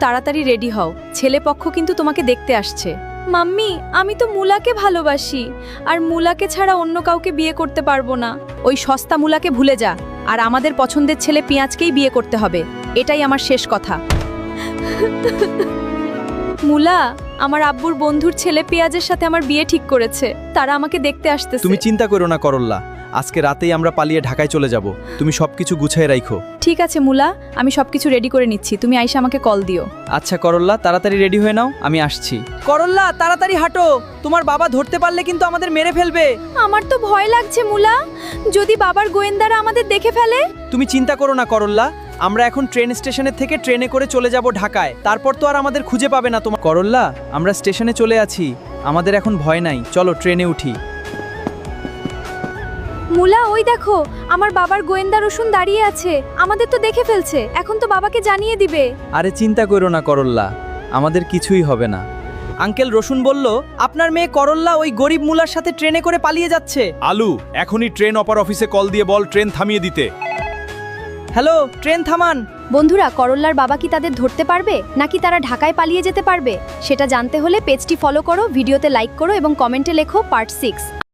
তাড়াতাড়ি রেডি হও, ছেলে পক্ষ কিন্তু তোমাকে দেখতে আসছে। মাম্মি, আমি তো মুলাকে ভালোবাসি, আর মুলাকে ছাড়া অন্য কাউকে বিয়ে করতে পারবো না। ওই সস্তা মুলাকে ভুলে যা, আর আমাদের পছন্দের ছেলে পেঁয়াজকেই বিয়ে করতে হবে। এটাই আমার শেষ কথা। মুলা, আমার আব্বুর বন্ধুর ছেলে পেঁয়াজের সাথে আমার বিয়ে ঠিক করেছে। তারা আমাকে দেখতে আসতেছে। তুমি চিন্তা করো না করল্লা, আজকে রাতেই আমরা পালিয়ে ঢাকায় চলে যাব। তুমি সবকিছু গুছিয়ে রাখো। ঠিক আছে মুলা, আমি সবকিছু রেডি করে নিচ্ছি, তুমি আইসা আমাকে কল দিও। আচ্ছা করল্লা, তাড়াতাড়ি রেডি হয়ে নাও, আমি আসছি। করল্লা, তাড়াতাড়ি হাঁটো, তোমার বাবা ধরতে পারলে কিন্তু আমাদের মেরে ফেলবে। আমার তো ভয় লাগছে মুলা, যদি বাবার গোয়েন্দারা আমাদের দেখে ফেলে। তুমি চিন্তা করো না করল্লা, আমরা এখন ট্রেন স্টেশনের থেকে ট্রেনে করে চলে যাব ঢাকায়। তারপর তো আর আমাদের খুঁজে পাবে না তোমার। করল্লা, আমরা স্টেশনে চলে আছি, আমাদের এখন ভয় নাই, চলো ট্রেনে উঠি। মুলা, ওই দেখো, আমার বাবার গোয়েন্দা রসুন দাঁড়িয়ে আছে। আমাদের তো দেখে ফেলছে, এখন তো বাবাকে জানিয়ে দিবে। আরে চিন্তা করো না করল্লা, আমাদের কিছুই হবে না। আঙ্কেল রসুন বলল আপনার মেয়ে করল্লা ওই গরিব মুলার সাথে ট্রেনে করে পালিয়ে যাচ্ছে। আলু, এখনই ট্রেন অপার অফিসে কল দিয়ে বল ট্রেন থামিয়ে দিতে। হ্যালো, ট্রেন থামান। বন্ধুরা, করল্লার বাবা কি তাদের ধরতে পারবে, নাকি তারা ঢাকায় পালিয়ে যেতে পারবে? সেটা জানতে হলে পেজটি ফলো করো, ভিডিওতে লাইক করো এবং কমেন্টে লেখো পার্ট 6।